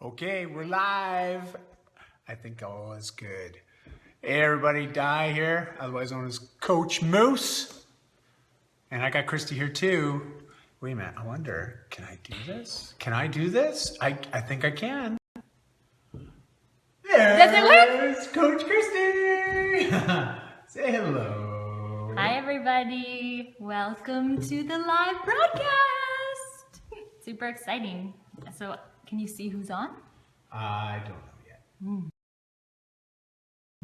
Okay, we're live. I think all is good. Hey everybody, Di here, otherwise known as Coach Moose. And I got Christy here too. Wait a minute, I wonder, can I do this? Can I do this? I think I can. There's Coach Christy! Say hello. Hi everybody, welcome to the live broadcast. Super exciting. So, can you see who's on? I don't know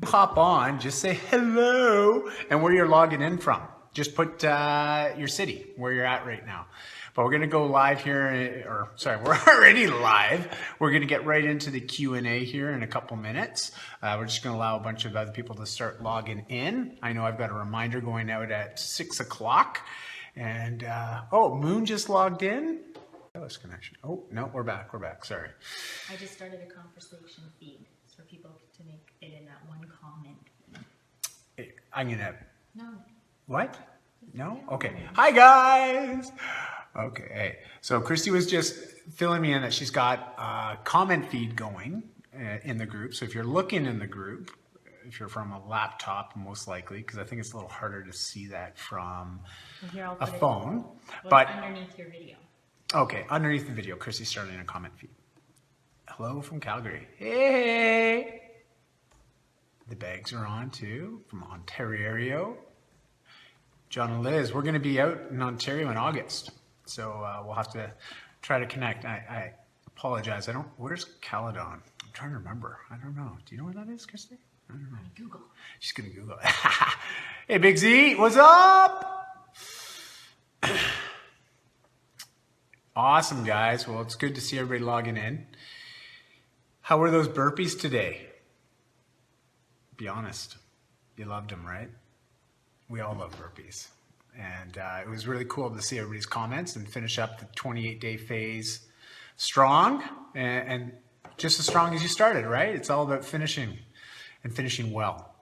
yet. Hop on, just say hello and where you're logging in from. Just put your city, where you're at right now. But we're gonna go live here, we're already live. We're gonna get right into the Q&A here in a couple minutes. We're just gonna allow a bunch of other people to start logging in. I know I've got a reminder going out at 6 o'clock. And, Moon just logged in. Connection. Oh, no, we're back, sorry. I just started a conversation feed for people to make it in that one comment. I'm gonna... No. What? No? Okay. Hi, guys! Okay, so Christy was just filling me in that she's got a comment feed going in the group. So if you're looking in the group, if you're from a laptop, most likely, because I think it's a little harder to see that from a phone. But underneath your video. Okay, underneath the video, Christy's starting a comment feed. Hello from Calgary. Hey! The bags are on too, from Ontario. John and Liz, we're going to be out in Ontario in August. So we'll have to try to connect. I apologize. Where's Caledon? I'm trying to remember. I don't know. Do you know where that is, Christy? I don't know. Google. She's going to Google it. Hey, Big Z, what's up? Awesome, guys. Well, it's good to see everybody logging in. How were those burpees today? Be honest. You loved them, right? We all love burpees. And it was really cool to see everybody's comments and finish up the 28-day phase strong and just as strong as you started, right? It's all about finishing and finishing well.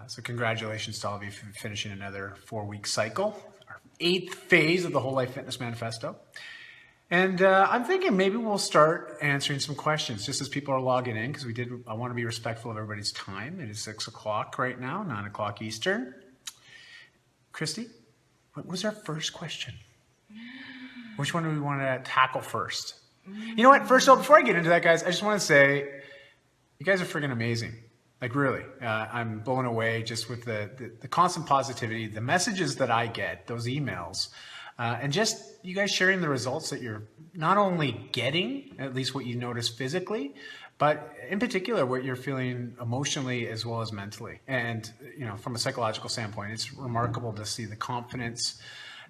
So congratulations to all of you for finishing another 4-week cycle, our 8th phase of the Whole Life Fitness Manifesto. And I'm thinking maybe we'll start answering some questions just as people are logging in, because I want to be respectful of everybody's time. It is 6 o'clock right now, 9 o'clock Eastern. Christy, what was our first question? Which one do we want to tackle first? You know what? First of all, before I get into that, guys, I just want to say you guys are freaking amazing. Like, really. I'm blown away just with the constant positivity, the messages that I get, those emails. And just you guys sharing the results that you're not only getting, at least what you notice physically, but in particular what you're feeling emotionally as well as mentally. And, you know, from a psychological standpoint, it's remarkable to see the confidence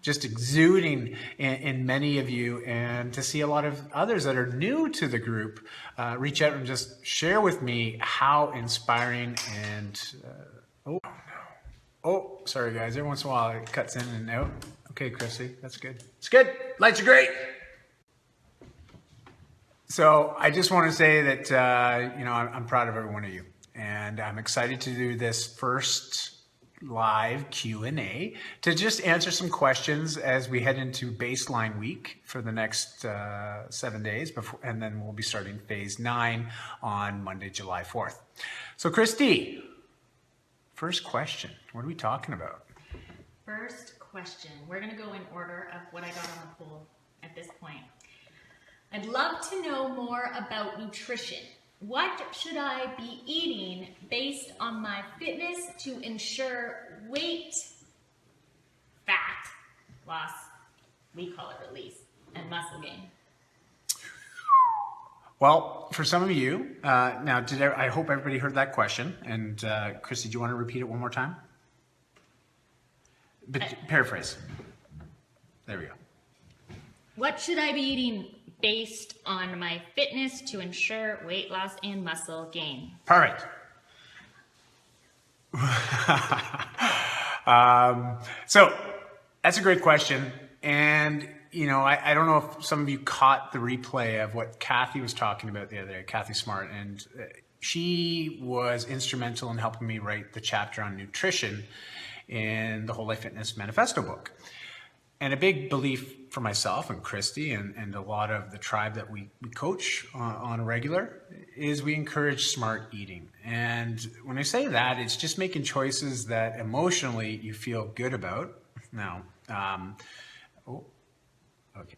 just exuding in many of you, and to see a lot of others that are new to the group reach out and just share with me how inspiring and... Oh, sorry guys, every once in a while it cuts in and out. Okay, Chrissy, that's good. It's good. Lights are great. So I just want to say that, I'm proud of every one of you. And I'm excited to do this first live Q&A to just answer some questions as we head into baseline week for the next 7 days. And then we'll be starting phase 9 on Monday, July 4th. So Christy, first question. What are we talking about? First question. We're going to go in order of what I got on the poll at this point. I'd love to know more about nutrition. What should I be eating based on my fitness to ensure weight, fat loss, we call it release, and muscle gain? Well, for some of you, I hope everybody heard that question. And Christy, do you want to repeat it one more time? Paraphrase. There we go. What should I be eating based on my fitness to ensure weight loss and muscle gain? Perfect. So that's a great question. And, I don't know if some of you caught the replay of what Kathy was talking about the other day, Kathy Smart. And she was instrumental in helping me write the chapter on nutrition in the Whole Life Fitness Manifesto book. And a big belief for myself and Christy and a lot of the tribe that we coach on a regular is we encourage smart eating. And when I say that, it's just making choices that emotionally you feel good about. Now, okay.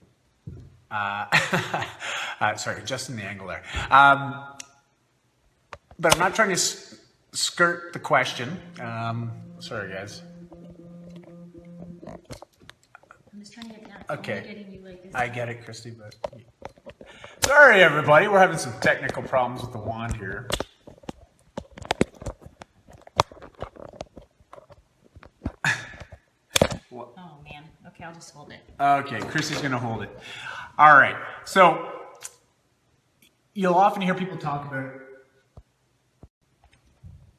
Sorry, adjusting the angle there. But I'm not trying to skirt the question. Sorry, guys. I'm just trying to get down. Okay. You like this. I get it, Christy, but sorry, everybody. We're having some technical problems with the wand here. Oh, man. Okay, I'll just hold it. Okay, Christy's going to hold it. All right. So you'll often hear people talk about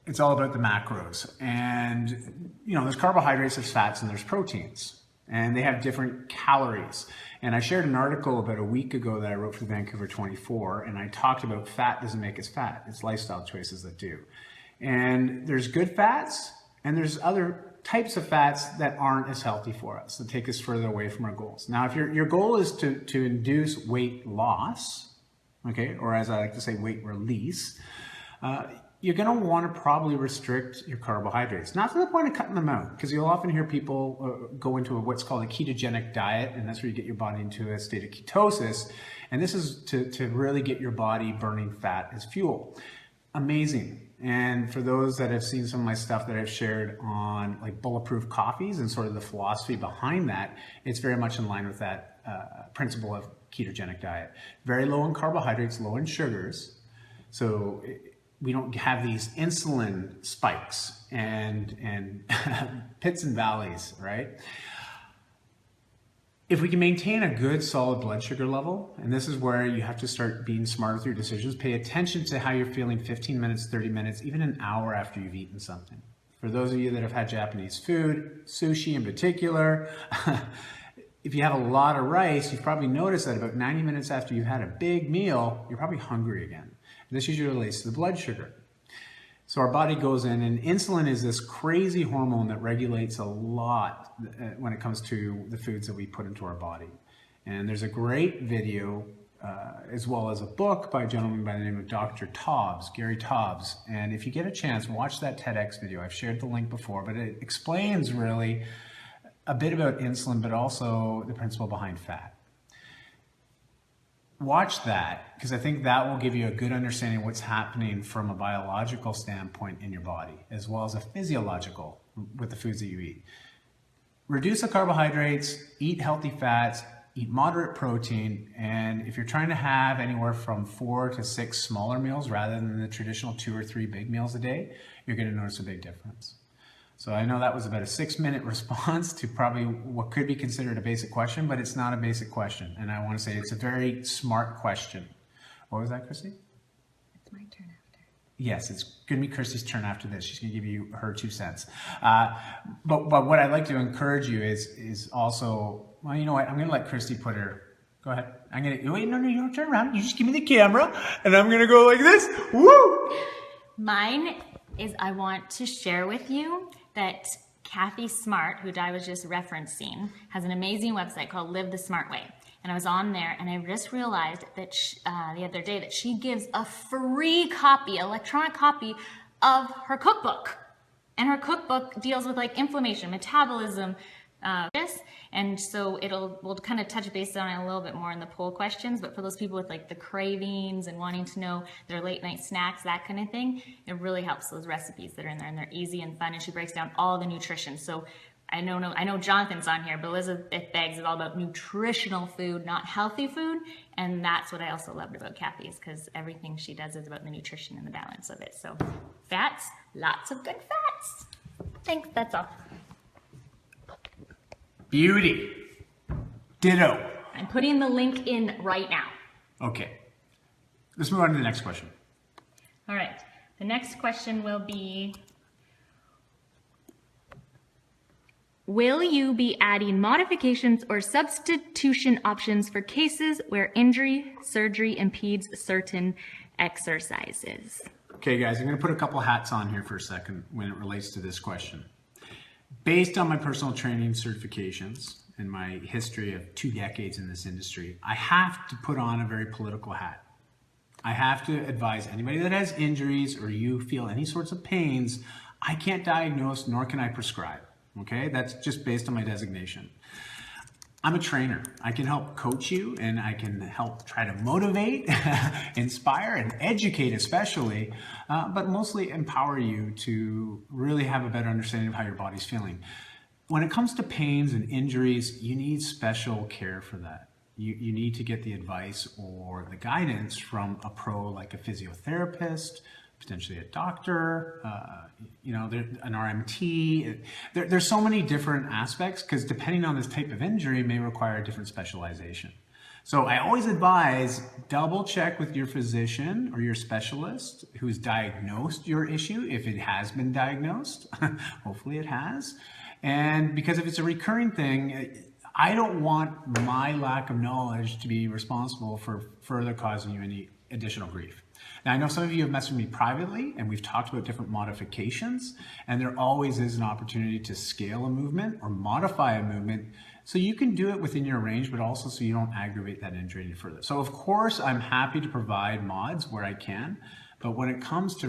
it's all about the macros. And, you know, there's carbohydrates, there's fats, and there's proteins. And they have different calories. And I shared an article about a week ago that I wrote for Vancouver 24, and I talked about fat doesn't make us fat. It's lifestyle choices that do. And there's good fats, and there's other types of fats that aren't as healthy for us, that take us further away from our goals. Now, if your goal is to induce weight loss, okay, or as I like to say, weight release, you're going to want to probably restrict your carbohydrates. Not to the point of cutting them out, because you'll often hear people go into what's called a ketogenic diet, and that's where you get your body into a state of ketosis. And this is to really get your body burning fat as fuel. Amazing. And for those that have seen some of my stuff that I've shared on like bulletproof coffees and sort of the philosophy behind that, it's very much in line with that principle of ketogenic diet. Very low in carbohydrates, low in sugars. So we don't have these insulin spikes and pits and valleys, right? If we can maintain a good solid blood sugar level, and this is where you have to start being smart with your decisions, pay attention to how you're feeling 15 minutes, 30 minutes, even an hour after you've eaten something. For those of you that have had Japanese food, sushi in particular, if you have a lot of rice, you've probably noticed that about 90 minutes after you've had a big meal, you're probably hungry again. And this usually relates to the blood sugar. So our body goes in, and insulin is this crazy hormone that regulates a lot when it comes to the foods that we put into our body. And there's a great video, as well as a book by a gentleman by the name of Dr. Taubes, Gary Taubes. And if you get a chance, watch that TEDx video. I've shared the link before, but it explains really a bit about insulin, but also the principle behind fat. Watch that, because I think that will give you a good understanding of what's happening from a biological standpoint in your body, as well as a physiological with the foods that you eat. Reduce the carbohydrates, eat healthy fats, eat moderate protein, and if you're trying to have anywhere from 4 to 6 smaller meals rather than the traditional 2 or 3 big meals a day, you're going to notice a big difference. So I know that was about a 6-minute response to probably what could be considered a basic question, but it's not a basic question. And I want to say it's a very smart question. What was that, Christy? It's my turn after. Yes, it's going to be Christy's turn after this. She's going to give you her 2 cents. But what I'd like to encourage you is also, well, you know what? I'm going to let Christy put her, go ahead. I'm going to, wait, no, you don't turn around. You just give me the camera and I'm going to go like this. Woo! Mine is I want to share with you that Kathy Smart, who I was just referencing, has an amazing website called Live the Smart Way. And I was on there and I just realized that the other day that she gives a free copy, electronic copy of her cookbook. And her cookbook deals with like inflammation, metabolism, and so we'll kind of touch base on it a little bit more in the poll questions, but for those people with like the cravings and wanting to know their late night snacks, that kind of thing, it really helps those recipes that are in there, and they're easy and fun, and she breaks down all the nutrition. So I know Jonathan's on here, but Elizabeth Beggs is all about nutritional food, not healthy food, and that's what I also loved about Kathy's, because everything she does is about the nutrition and the balance of it. So fats, lots of good fats. Thanks, that's all. Beauty. Ditto. I'm putting the link in right now. Okay. Let's move on to the next question. All right. The next question will be, will you be adding modifications or substitution options for cases where injury, surgery impedes certain exercises? Okay, guys, I'm going to put a couple hats on here for a second when it relates to this question. Based on my personal training certifications in my history of 2 decades in this industry, I have to put on a very political hat. I have to advise anybody that has injuries or you feel any sorts of pains, I can't diagnose nor can I prescribe. Okay, that's just based on my designation. I'm a trainer. I can help coach you and I can help try to motivate, inspire, and educate especially, but mostly empower you to really have a better understanding of how your body's feeling. When it comes to pains and injuries, you need special care for that. You need to get the advice or the guidance from a pro like a physiotherapist, potentially a doctor, an RMT. There's so many different aspects because depending on this type of injury may require a different specialization. So I always advise double check with your physician or your specialist who's diagnosed your issue if it has been diagnosed. Hopefully it has. And because if it's a recurring thing, I don't want my lack of knowledge to be responsible for further causing you any additional grief. Now, I know some of you have messaged me privately and we've talked about different modifications, and there always is an opportunity to scale a movement or modify a movement so you can do it within your range, but also so you don't aggravate that injury any further. So of course, I'm happy to provide mods where I can, but when it comes to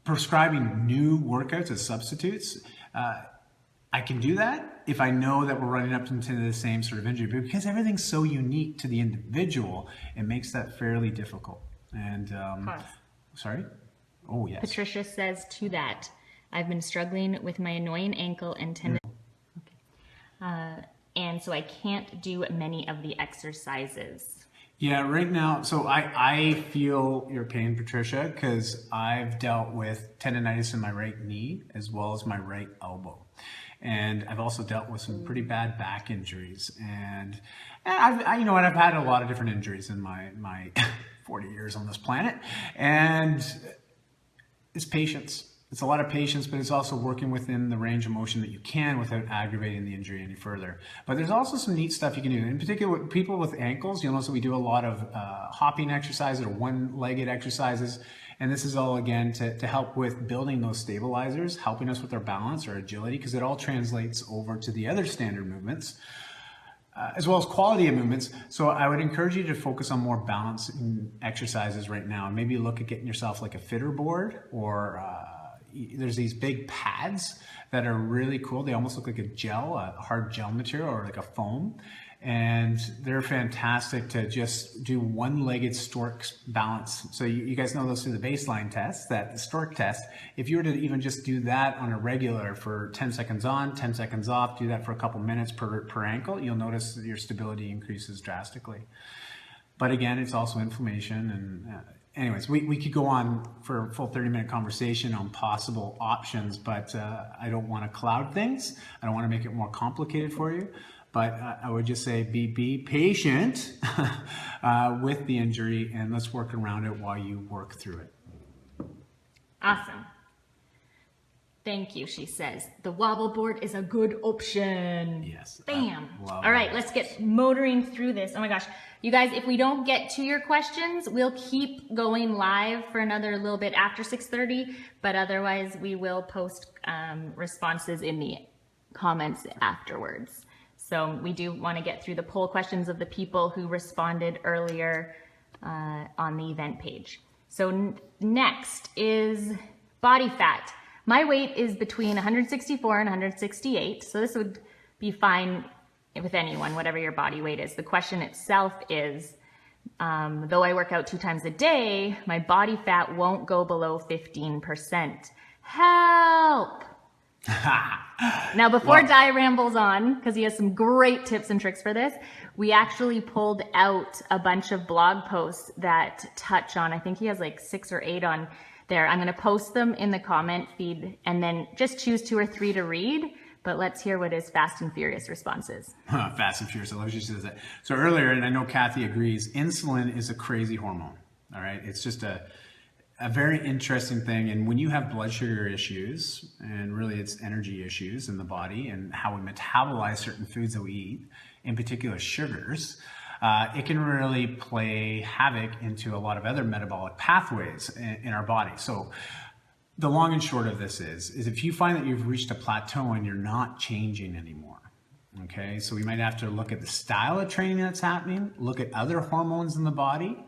prescribing new workouts as substitutes, I can do that if I know that we're running up into the same sort of injury, but because everything's so unique to the individual, it makes that fairly difficult. And sorry? Oh, yes. Patricia says to that, I've been struggling with my annoying ankle and tendon. And so I can't do many of the exercises. Yeah, right now, so I feel your pain, Patricia, because I've dealt with tendonitis in my right knee as well as my right elbow. And I've also dealt with some pretty bad back injuries. And I've had a lot of different injuries in my 40 years on this planet. And it's patience. It's a lot of patience, but it's also working within the range of motion that you can without aggravating the injury any further. But there's also some neat stuff you can do. In particular, with people with ankles, you'll notice that we do a lot of hopping exercises or one-legged exercises. And this is all, again, to help with building those stabilizers, helping us with our balance or agility, because it all translates over to the other standard movements, as well as quality of movements. So I would encourage you to focus on more balancing exercises right now. And maybe look at getting yourself like a fitter board, or there's these big pads that are really cool. They almost look like a hard gel material or like a foam. And they're fantastic to just do one-legged stork balance. So you guys know those through the baseline test, that stork test. If you were to even just do that on a regular for 10 seconds on, 10 seconds off, do that for a couple minutes per ankle, you'll notice that your stability increases drastically. But again, it's also inflammation. And anyways, we could go on for a full 30-minute conversation on possible options, but I don't want to cloud things. I don't want to make it more complicated for you. But I would just say be patient with the injury, and let's work around it while you work through it. Awesome. Thank you, she says. The wobble board is a good option. Yes. Bam. All right, let's get motoring through this. Oh my gosh. You guys, if we don't get to your questions, we'll keep going live for another little bit after 6:30, but otherwise we will post responses in the comments afterwards. So we do want to get through the poll questions of the people who responded earlier on the event page. So next is body fat. My weight is between 164 and 168, so this would be fine with anyone, whatever your body weight is. The question itself is, though I work out 2 times a day, my body fat won't go below 15%. Help! Now, before Di rambles on, because he has some great tips and tricks for this, we actually pulled out a bunch of blog posts that touch on, I think he has like 6 or 8 on there. I'm going to post them in the comment feed and then just choose 2 or 3 to read. But let's hear what his fast and furious response is. Fast and furious, I love you says that. So earlier, and I know Kathy agrees, insulin is a crazy hormone. All right, it's just a very interesting thing. And when you have blood sugar issues, and really it's energy issues in the body and how we metabolize certain foods that we eat, in particular sugars, it can really play havoc into a lot of other metabolic pathways in our body. So the long and short of this is if you find that you've reached a plateau and you're not changing anymore, okay, so we might have to look at the style of training that's happening, look at other hormones in the body,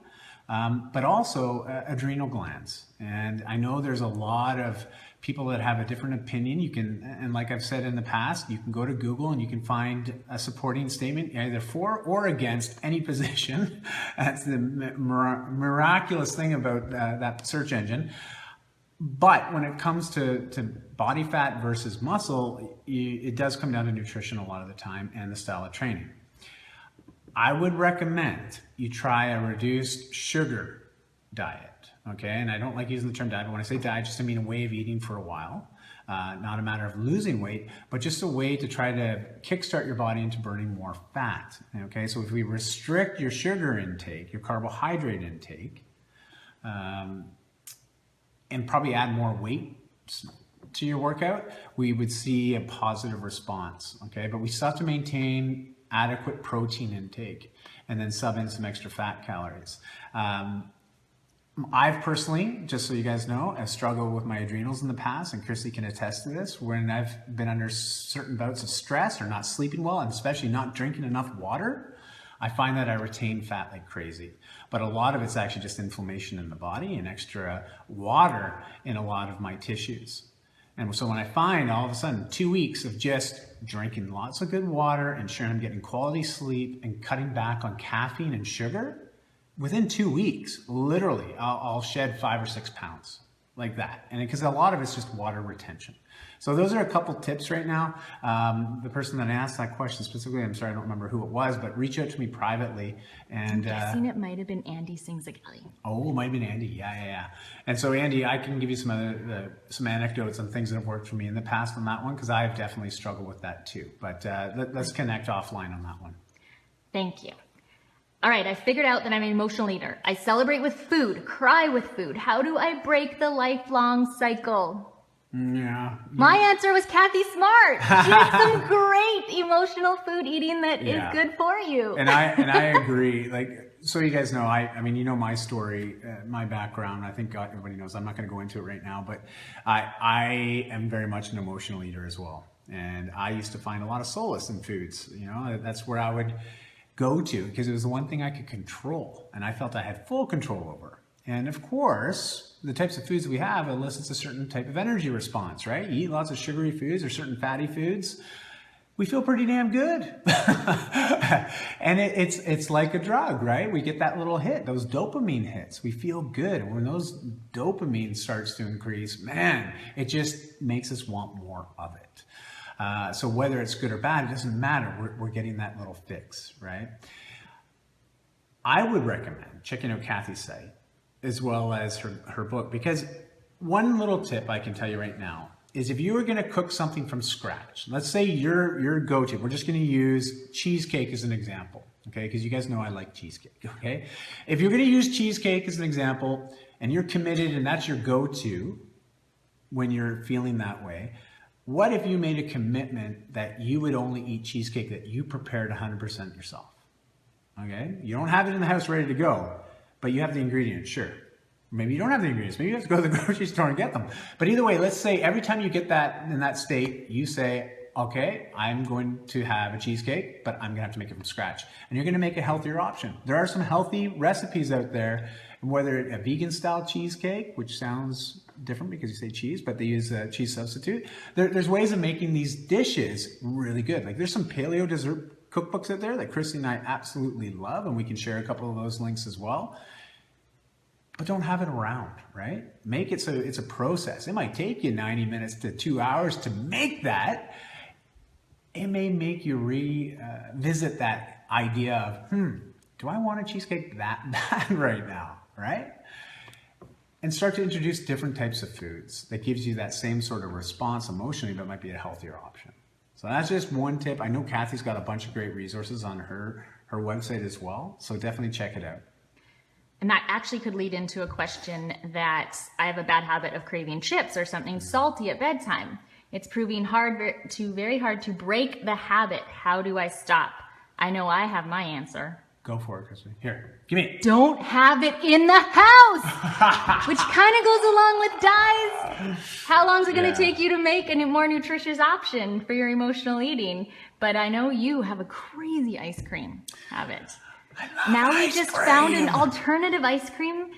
but also adrenal glands. And I know there's a lot of people that have a different opinion. You can, and like I've said in the past, you can go to Google and you can find a supporting statement either for or against any position. That's the miraculous thing about that search engine. But when it comes to body fat versus muscle, it does come down to nutrition a lot of the time and the style of training. I would recommend you try a reduced sugar diet, okay? And I don't like using the term diet, but when I say diet, just I mean a way of eating for a while. Not a matter of losing weight, but just a way to try to kickstart your body into burning more fat, okay? So if we restrict your sugar intake, your carbohydrate intake, and probably add more weight to your workout, we would see a positive response, okay? But we still have to maintain adequate protein intake and then sub in some extra fat calories. I've personally, just so you guys know, I've struggled with my adrenals in the past, and Chrissy can attest to this, when I've been under certain bouts of stress or not sleeping well, and especially not drinking enough water, I find that I retain fat like crazy. But a lot of it's actually just inflammation in the body and extra water in a lot of my tissues. And so when I find all of a sudden 2 weeks of just drinking lots of good water, ensuring I'm getting quality sleep and cutting back on caffeine and sugar, within 2 weeks, literally, I'll shed 5 or 6 pounds like that. And because a lot of it's just water retention. So those are a couple tips right now. The person that asked that question specifically, I'm sorry, I don't remember who it was, but reach out to me privately. And I'm guessing it might have been Andy Singzagali. Oh, it might have been Andy. Yeah. And so Andy, I can give you some anecdotes on things that have worked for me in the past on that one, because I've definitely struggled with that too. But let's connect offline on that one. Thank you. All right, I figured out that I'm an emotional eater. I celebrate with food, cry with food. How do I break the lifelong cycle? Yeah. My answer was Kathy Smart. She has some great emotional food eating that is good for you. And I agree. Like, so you guys know, I mean, you know my story, my background. I think everybody knows. I'm not going to go into it right now, but I am very much an emotional eater as well. And I used to find a lot of solace in foods. You know, that's where I would go to because it was the one thing I could control, and I felt I had full control over. And of course, the types of foods we have elicits a certain type of energy response, right? You eat lots of sugary foods or certain fatty foods, we feel pretty damn good. And it's like a drug, right? We get that little hit, those dopamine hits. We feel good. And when those dopamine starts to increase, man, it just makes us want more of it. So whether it's good or bad, it doesn't matter. We're getting that little fix, right? I would recommend checking out Kathy's site as well as her book, because one little tip I can tell you right now is if you were going to cook something from scratch, let's say your go-to, we're just going to use cheesecake as an example, okay? Because you guys know I like cheesecake, okay? If you're going to use cheesecake as an example and you're committed and that's your go-to when you're feeling that way, what if you made a commitment that you would only eat cheesecake that you prepared 100% yourself, okay? You don't have it in the house ready to go, but you have the ingredients, sure. Maybe you don't have the ingredients. Maybe you have to go to the grocery store and get them. But either way, let's say every time you get that in that state, you say, okay, I'm going to have a cheesecake, but I'm going to have to make it from scratch. And you're going to make a healthier option. There are some healthy recipes out there, whether it's a vegan style cheesecake, which sounds different because you say cheese, but they use a cheese substitute. There's ways of making these dishes really good. Like there's some paleo dessert cookbooks out there that Chrissy and I absolutely love, and we can share a couple of those links as well. But don't have it around, right? Make it so it's a process. It might take you 90 minutes to 2 hours to make that. It may make you revisit that idea of, do I want a cheesecake that bad right now, right? And start to introduce different types of foods that gives you that same sort of response emotionally, but might be a healthier option. So that's just one tip. I know Kathy's got a bunch of great resources on her website as well. So definitely check it out. And that actually could lead into a question that I have a bad habit of craving chips or something salty at bedtime. It's proving very hard to break the habit. How do I stop? I know I have my answer. Go for it, Christy. Here, give me. Don't have it in the house, which kind of goes along with dyes. How long is it going to take you to make a more nutritious option for your emotional eating? But I know you have a crazy ice cream habit. Now we just found an alternative ice cream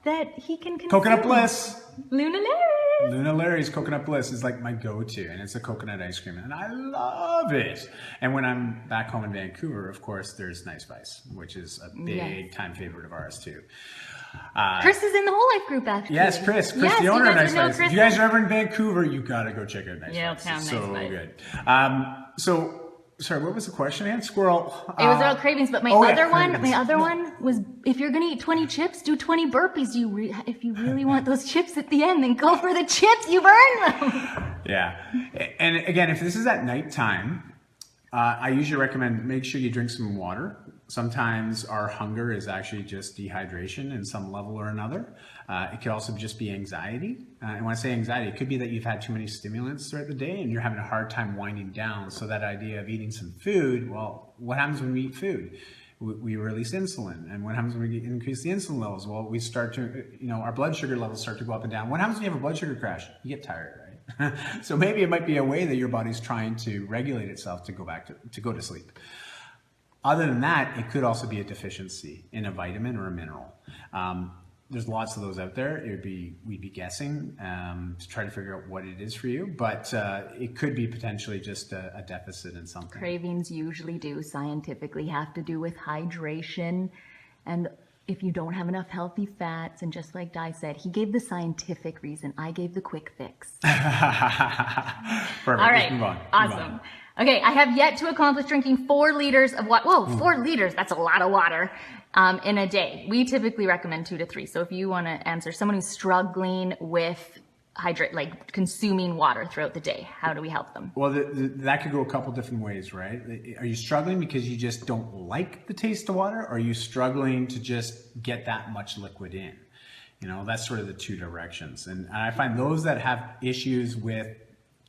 that he can consume. Coconut Bliss. Luna Larry's. Luna Larry's Coconut Bliss is like my go-to, and it's a coconut ice cream, and I love it. And when I'm back home in Vancouver, of course, there's Nice Spice, which is a big-time favorite of ours, too. Chris is in the Whole Life group, actually. Yes, Chris, the owner of Nice Spice. If you guys are ever in Vancouver, you got to go check out Nice Spice. It's so good. Sorry, what was the question again? Squirrel. It was about cravings, but my other one was, if you're going to eat 20 chips, do 20 burpees. If you really want those chips at the end, then go for the chips. You burn them. Yeah. And again, if this is at nighttime, I usually recommend make sure you drink some water. Sometimes our hunger is actually just dehydration in some level or another. It could also just be anxiety. And when I say anxiety, it could be that you've had too many stimulants throughout the day and you're having a hard time winding down. So that idea of eating some food, well, what happens when we eat food? We release insulin. And what happens when we increase the insulin levels? Well, we start to, our blood sugar levels start to go up and down. What happens when you have a blood sugar crash? You get tired, right? So maybe it might be a way that your body's trying to regulate itself to go to sleep. Other than that, it could also be a deficiency in a vitamin or a mineral. There's lots of those out there. We'd be guessing to try to figure out what it is for you, but it could be potentially just a deficit in something. Cravings usually do scientifically have to do with hydration, and if you don't have enough healthy fats, and just like Di said, he gave the scientific reason, I gave the quick fix. Perfect. All right, move on. awesome. Okay, I have yet to accomplish drinking 4 liters of water. Whoa, 4 liters, that's a lot of water in a day. We typically recommend 2 to 3. So if you want to answer someone who's struggling with consuming water throughout the day, how do we help them? Well, that could go a couple different ways, right? Are you struggling because you just don't like the taste of water? Or are you struggling to just get that much liquid in? That's sort of the 2 directions. And I find those that have issues with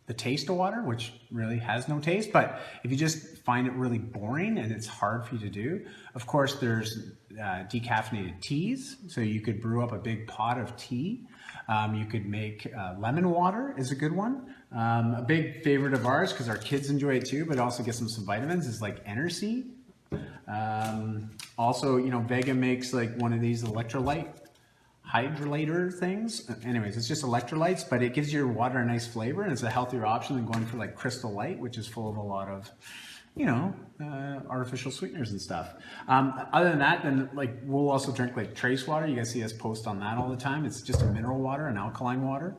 the taste of water, which really has no taste, but if you just find it really boring and it's hard for you to do, of course there's decaffeinated teas. So you could brew up a big pot of tea. You could make lemon water is a good one. A big favorite of ours, because our kids enjoy it too, but also gets them some vitamins, is like Energy. Also, Vega makes like one of these electrolyte hydrolator things. Anyways, it's just electrolytes, but it gives your water a nice flavor, and it's a healthier option than going for like Crystal Light, which is full of a lot of, artificial sweeteners and stuff. Other than that, then we'll also drink like trace water. You guys see us post on that all the time. It's just a mineral water, an alkaline water.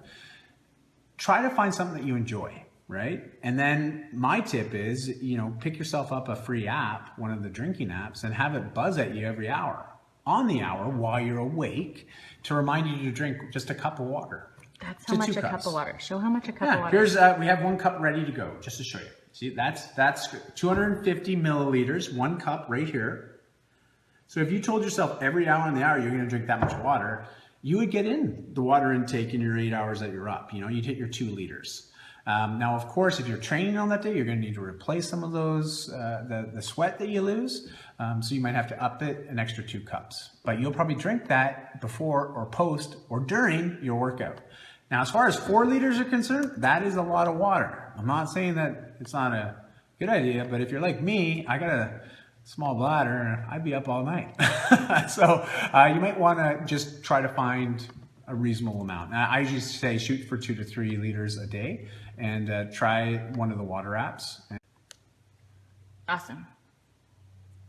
Try to find something that you enjoy, right? And then my tip is, pick yourself up a free app, one of the drinking apps, and have it buzz at you every hour. On the hour while you're awake to remind you to drink just a cup of water. That's how much a cup of water. Show how much a cup of water. Here's we have 1 cup ready to go just to show you. See, that's 250 milliliters, 1 cup right here. So if you told yourself every hour on the hour you're going to drink that much water, you would get in the water intake in your 8 hours that you're up. You'd hit your 2 liters. Now, of course, if you're training on that day, you're going to need to replace some of those, the sweat that you lose. So you might have to up it an extra 2 cups. But you'll probably drink that before or post or during your workout. Now, as far as 4 liters are concerned, that is a lot of water. I'm not saying that it's not a good idea, but if you're like me, I got a small bladder and I'd be up all night. So you might want to just try to find a reasonable amount. Now, I usually say shoot for 2 to 3 liters a day and try one of the water apps. Awesome.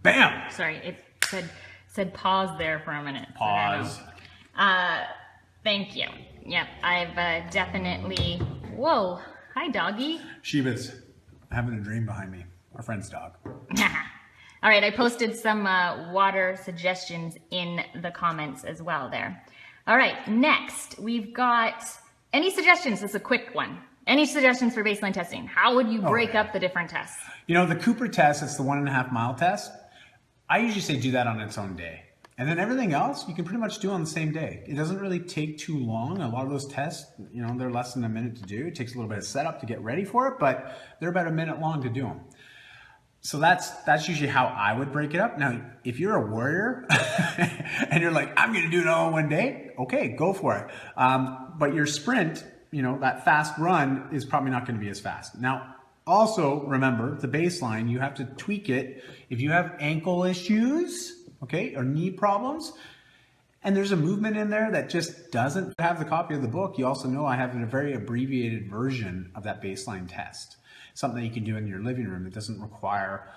Bam! Sorry, it said pause there for a minute. Pause. Thank you. Yep, I've definitely... Whoa, hi doggy. Sheba's having a dream behind me. Our friend's dog. All right, I posted some water suggestions in the comments as well there. All right, next we've got any suggestions? This is a quick one. Any suggestions for baseline testing? How would you break up the different tests? The Cooper test, it's the 1.5 mile test. I usually say do that on its own day. And then everything else you can pretty much do on the same day. It doesn't really take too long. A lot of those tests, they're less than a minute to do. It takes a little bit of setup to get ready for it, but they're about a minute long to do them. So that's usually how I would break it up. Now, if you're a warrior and you're like, I'm going to do it all in one day, okay, go for it. But your sprint, that fast run is probably not going to be as fast. Now, also remember the baseline, you have to tweak it. If you have ankle issues, okay, or knee problems, and there's a movement in there that just doesn't have the copy of the book, you also know I have a very abbreviated version of that baseline test. Something that you can do in your living room that doesn't require,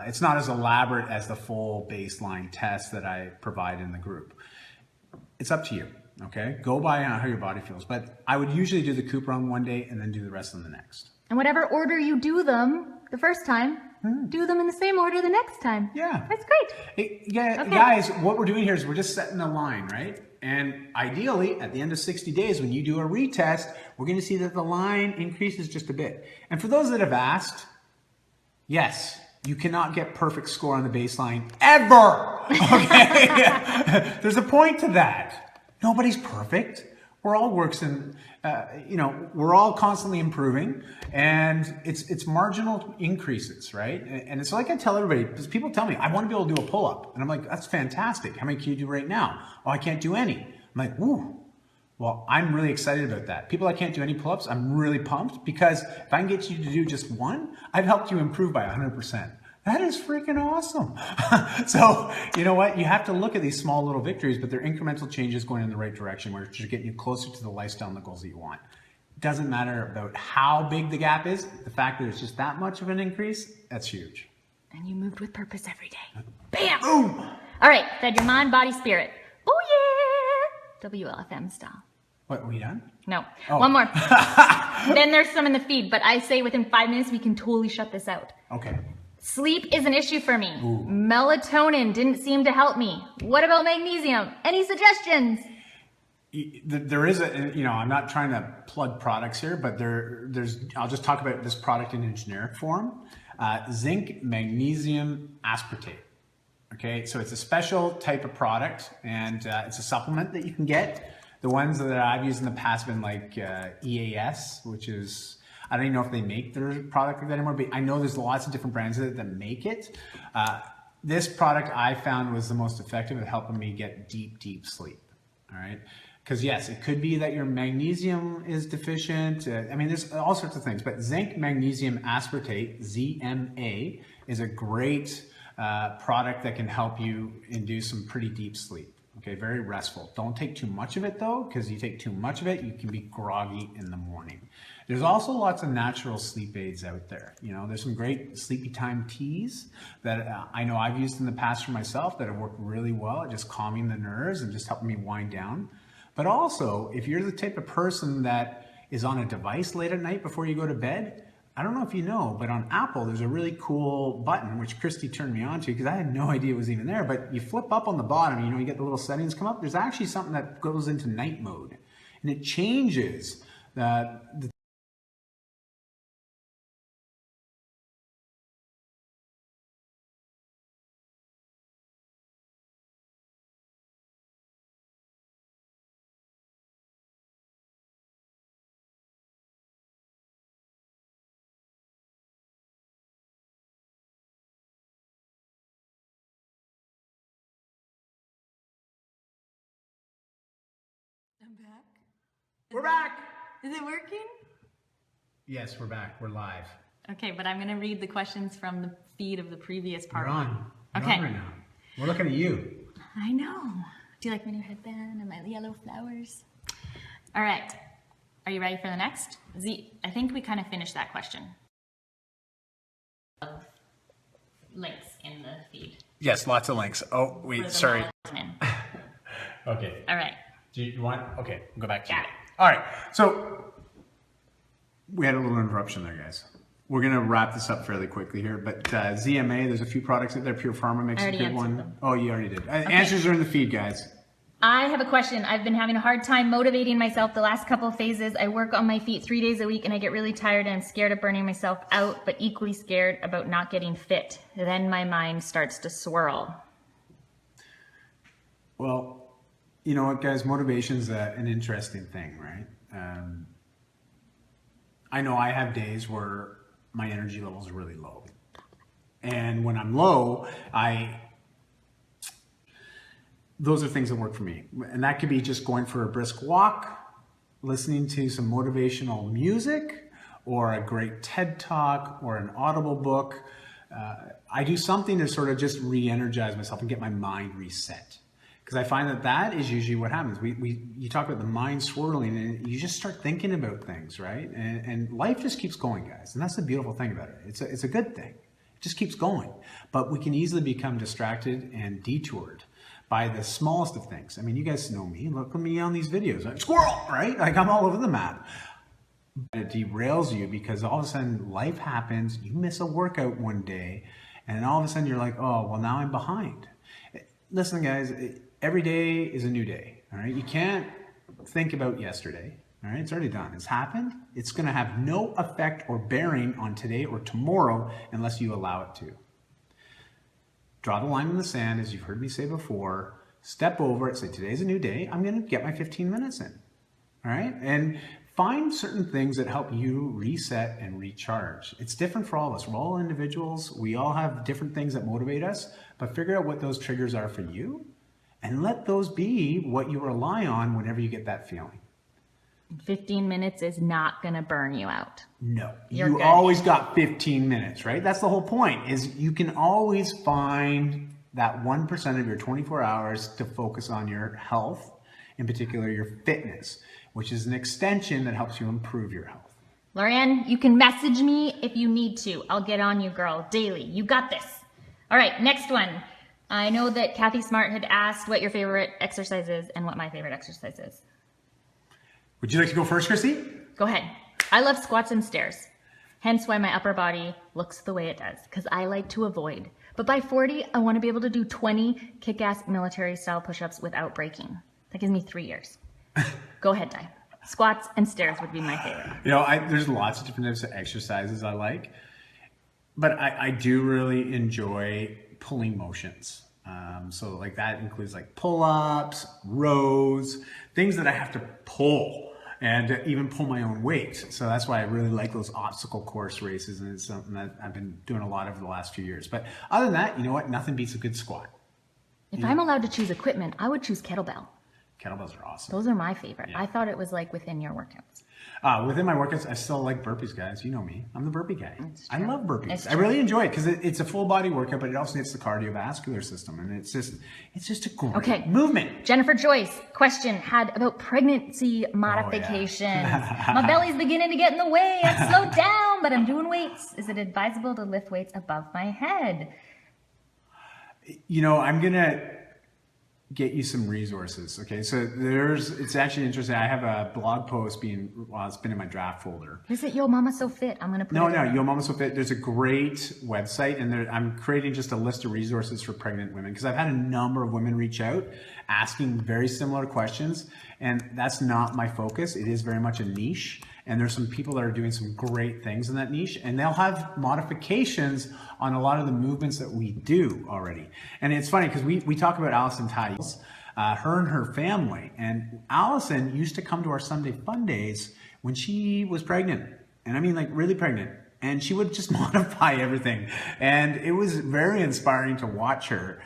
it's not as elaborate as the full baseline test that I provide in the group. It's up to you, okay? Go by how your body feels. But I would usually do the Cooper on one day and then do the rest on the next. And whatever order you do them the first time, do them in the same order the next time. Yeah. That's great. Hey, yeah, Okay. Guys, what we're doing here is we're just setting a line, right? And ideally, at the end of 60 days, when you do a retest, we're going to see that the line increases just a bit. And for those that have asked, yes, you cannot get perfect score on the baseline ever. Okay? There's a point to that. Nobody's perfect. We're all works in, we're all constantly improving, and it's marginal increases, right? And it's like I tell everybody, because people tell me, I want to be able to do a pull-up. And I'm like, that's fantastic. How many can you do right now? Oh, I can't do any. I'm like, woo. Well, I'm really excited about that. People that can't do any pull-ups, I'm really pumped, because if I can get you to do just one, I've helped you improve by 100%. That is freaking awesome. So, you know what? You have to look at these small little victories, but they're incremental changes going in the right direction, which are getting you closer to the lifestyle and the goals that you want. It doesn't matter about how big the gap is. The fact that it's just that much of an increase, that's huge. And you moved with purpose every day. Bam! Boom! All right, fed your mind, body, spirit. Oh yeah! WLFM style. What, are we done? No. Oh. One more. Then there's some in the feed, but I say within 5 minutes we can totally shut this out. Okay. Sleep is an issue for me. Ooh. Melatonin didn't seem to help me. What about magnesium? Any suggestions? There is I'm not trying to plug products here, but I'll just talk about this product in a generic form. Zinc magnesium aspartate. Okay, so it's a special type of product, and it's a supplement that you can get. The ones that I've used in the past have been like EAS, which is, I don't even know if they make their product like that anymore, but I know there's lots of different brands that make it. This product I found was the most effective at helping me get deep sleep. All right. Because yes, it could be that your magnesium is deficient. There's all sorts of things, but zinc magnesium aspartate, ZMA, is a great product that can help you induce some pretty deep sleep. Okay, very restful. Don't take too much of it though, because you take too much of it, you can be groggy in the morning. There's also lots of natural sleep aids out there. There's some great sleepy time teas that I know I've used in the past for myself that have worked really well at just calming the nerves and just helping me wind down. But also, if you're the type of person that is on a device late at night before you go to bed, I don't know if you know, but on Apple, there's a really cool button, which Christy turned me on to because I had no idea it was even there. But you flip up on the bottom, you get the little settings come up. There's actually something that goes into night mode, and it changes the I'm back. We're back. Is it working? Yes, we're back. We're live. Okay, but I'm going to read the questions from the feed of the previous part. You're on. You're Okay. on right now. We're looking at you. I know. Do you like my new headband and my yellow flowers? All right. Are you ready for the next? I think we kind of finished that question. Links in the feed. Yes, lots of links. Oh, for wait, the sorry. melatonin. Okay. All right. Do you want? Okay, we'll go back to Got you. it. All right. So we had a little interruption there, guys. We're going to wrap this up fairly quickly here, but ZMA, there's a few products out there. Pure Pharma makes I a already good answered one. them. Oh, you already did. Answers are in the feed, guys. I have a question. I've been having a hard time motivating myself the last couple of phases. I work on my feet 3 days a week and I get really tired and I'm scared of burning myself out, but equally scared about not getting fit. Then my mind starts to swirl. Well, you know what, guys? Motivation's an interesting thing, right? I know I have days where my energy level is really low. And when I'm low, those are things that work for me. And that could be just going for a brisk walk, listening to some motivational music, or a great TED Talk, or an Audible book. I do something to sort of just re-energize myself and get my mind reset. Because I find that is usually what happens. You talk about the mind swirling, and you just start thinking about things, right? And life just keeps going, guys. And that's the beautiful thing about it. It's a good thing. It just keeps going. But we can easily become distracted and detoured by the smallest of things. I mean, you guys know me. Look at me on these videos. Like, squirrel, right? Like, I'm all over the map. It derails you because all of a sudden life happens. You miss a workout one day, and all of a sudden you're like, oh, well, now I'm behind. Listen, guys, every day is a new day. All right. You can't think about yesterday. All right. It's already done. It's happened. It's going to have no effect or bearing on today or tomorrow unless you allow it to. Draw the line in the sand, as you've heard me say before. Step over it. Say, today's a new day. I'm going to get my 15 minutes in. All right. And find certain things that help you reset and recharge. It's different for all of us. We're all individuals. We all have different things that motivate us, but figure out what those triggers are for you and let those be what you rely on whenever you get that feeling. 15 minutes is not going to burn you out. No, You're you good. always got 15 minutes, right? That's the whole point, is you can always find that 1% of your 24 hours to focus on your health, in particular your fitness, which is an extension that helps you improve your health. Lorianne, you can message me if you need to. I'll get on you, girl, daily. You got this. All right, next one. I know that Kathy Smart had asked what your favorite exercise is and what my favorite exercise is. Would you like to go first, Christy? Go ahead. I love squats and stairs. Hence why my upper body looks the way it does, because I like to avoid. But by 40, I want to be able to do 20 kick-ass military-style push-ups without breaking. That gives me 3 years. Go ahead, Di. Squats and stairs would be my favorite. You know, there's lots of different types of exercises I like, but I do really enjoy pulling motions. So like that includes like pull-ups, rows, things that I have to pull, and even pull my own weight. So that's why I really like those obstacle course races, and it's something that I've been doing a lot over the last few years. But other than that, you know what? Nothing beats a good squat. If I'm allowed to choose equipment, I would choose kettlebell. Kettlebells are awesome. Those are my favorite. Yeah. I thought it was like within your workouts. Within my workouts, I still like burpees, guys. You know me. I'm the burpee guy. I love burpees. It's I really enjoy it because it's a full body workout, but it also hits the cardiovascular system, and it's just a great movement. Jennifer Joyce, question had about pregnancy modifications. My belly's beginning to get in the way. I've slowed down, but I'm doing weights. Is it advisable to lift weights above my head? You know, I'm going to get you some resources. Okay. So it's actually interesting. I have a blog post it's been in my draft folder. Is it Yo Mama So Fit? I'm going to put No, it in. Yo Mama So Fit. There's a great website, and I'm creating just a list of resources for pregnant women because I've had a number of women reach out asking very similar questions, and that's not my focus. It is very much a niche, and there's some people that are doing some great things in that niche, and they'll have modifications on a lot of the movements that we do already. And it's funny because we talk about Allison Tice, her and her family, and Allison used to come to our Sunday Fun Days when she was pregnant, and I mean like really pregnant, and she would just modify everything, and it was very inspiring to watch her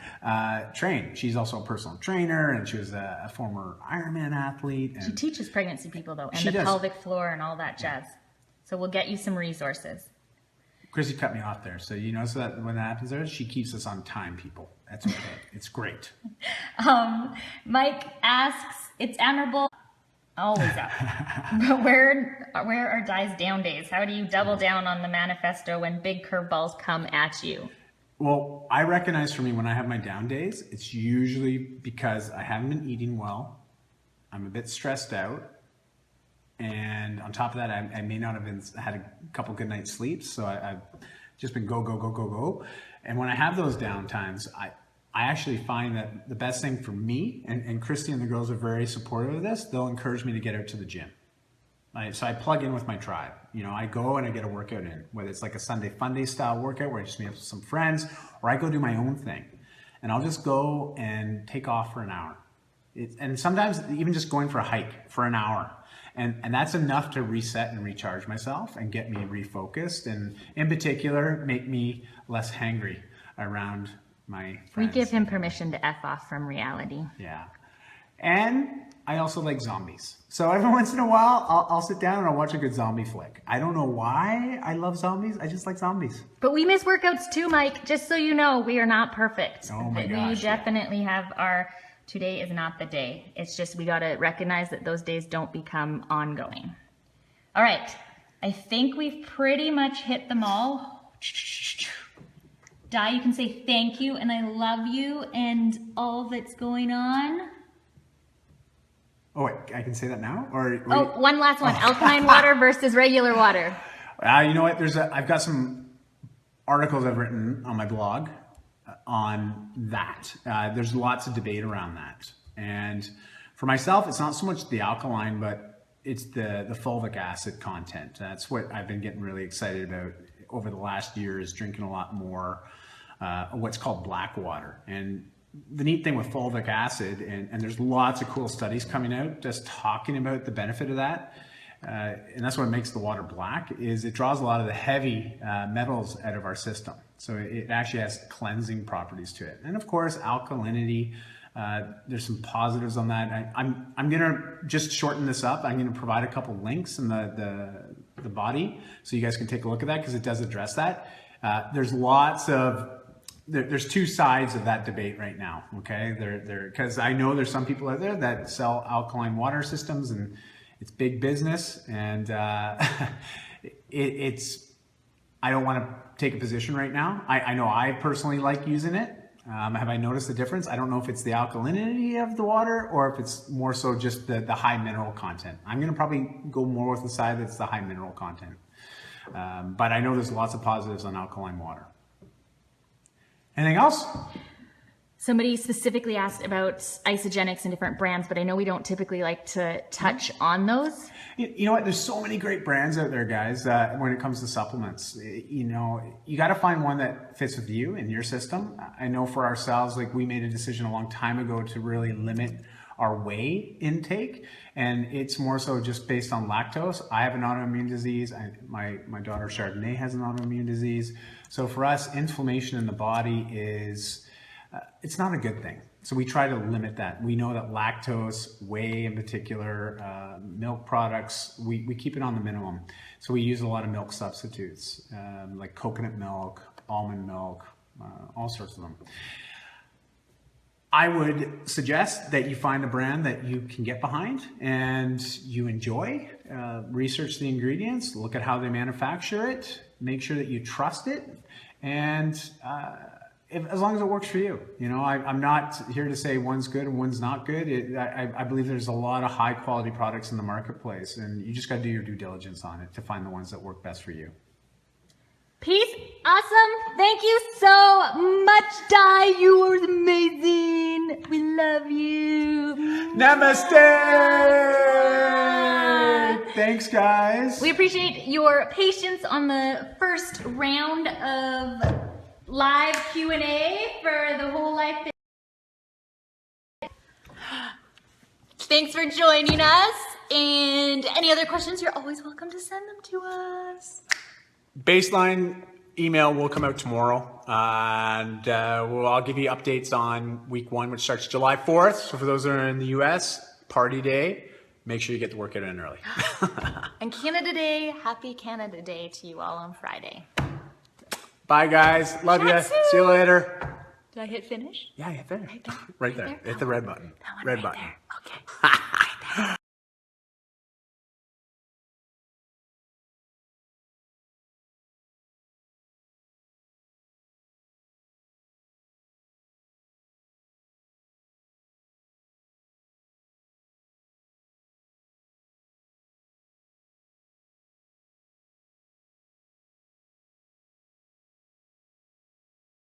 train. She's also a personal trainer, and she was a former Ironman athlete. And She teaches pregnancy people though, and She the does. pelvic floor and all that jazz. So we'll get you some resources. Chrissy cut me off there, so you notice that when that happens there, she keeps us on time, people. That's okay. It's great. Mike asks, it's admirable, always up. But where are Di's down days? How do you double down on the manifesto when big curveballs come at you? Well, I recognize for me when I have my down days, it's usually because I haven't been eating well, I'm a bit stressed out, and on top of that, I may not have had a couple good nights' sleep, so I've just been go. And when I have those down times, I actually find that the best thing for me, and Christy and the girls are very supportive of this, they'll encourage me to get out to the gym. So I plug in with my tribe. You know, I go and I get a workout in, whether it's like a Sunday Fun Day style workout where I just meet up with some friends, or I go do my own thing. And I'll just go and take off for an hour. And sometimes even just going for a hike for an hour. And that's enough to reset and recharge myself and get me refocused, and in particular, make me less hangry around my friends. We give him permission to F off from reality. Yeah. And I also like zombies. So every once in a while, I'll sit down and I'll watch a good zombie flick. I don't know why I love zombies. I just like zombies. But we miss workouts too, Mike. Just so you know, we are not perfect. Oh my We gosh, definitely have our today is not the day. It's just we got to recognize that those days don't become ongoing. All right. I think we've pretty much hit them all. Di, you can say thank you and I love you and all that's going on. Oh, wait, I can say that now? Or One last one. Alkaline water versus regular water. You know what? I've got some articles I've written on my blog on that. There's lots of debate around that. And for myself, it's not so much the alkaline, but it's the fulvic acid content. That's what I've been getting really excited about over the last year, is drinking a lot more what's called black water. And the neat thing with fulvic acid, and there's lots of cool studies coming out just talking about the benefit of that, and that's what makes the water black, is it draws a lot of the heavy metals out of our system. So it actually has cleansing properties to it. And of course, alkalinity, there's some positives on that. I'm gonna just shorten this up. I'm gonna provide a couple links in the body so you guys can take a look at that, because it does address that. There's two sides of that debate right now, okay? Because I know there's some people out there that sell alkaline water systems, and it's big business, and I don't want to take a position right now. I know I personally like using it. Have I noticed the difference? I don't know if it's the alkalinity of the water or if it's more so just the high mineral content. I'm going to probably go more with the side that's the high mineral content. But I know there's lots of positives on alkaline water. Anything else? Somebody specifically asked about isogenics and different brands, but I know we don't typically like to touch on those. You know what? There's so many great brands out there, guys, when it comes to supplements. You know, you got to find one that fits with you and your system. I know for ourselves, like, we made a decision a long time ago to really limit our whey intake, and it's more so just based on lactose. I have an autoimmune disease. My daughter Chardonnay has an autoimmune disease. So for us, inflammation in the body is, it's not a good thing. So we try to limit that. We know that lactose, whey in particular, milk products, we keep it on the minimum. So we use a lot of milk substitutes, like coconut milk, almond milk, all sorts of them. I would suggest that you find a brand that you can get behind and you enjoy. Research the ingredients, look at how they manufacture it, make sure that you trust it, and as long as it works for you. You know, I'm not here to say one's good and one's not good. I believe there's a lot of high quality products in the marketplace, and you just got to do your due diligence on it to find the ones that work best for you. Peace. Awesome. Thank you so much, Di. You are amazing. We love you. Namaste. Thanks, guys. We appreciate your patience on the first round of live Q&A for the Whole Life Fitness. Thanks for joining us. And any other questions, you're always welcome to send them to us. Baseline email will come out tomorrow, and I'll give you updates on week 1, which starts July 4th. So for those that are in the US, party day, make sure you get the workout in early. And Canada Day, happy Canada Day to you all on Friday. Bye, guys. Love you. See you later. Did I hit finish? Yeah, hit finish. Right there. Hit the red button. That one Red right button. there. Okay.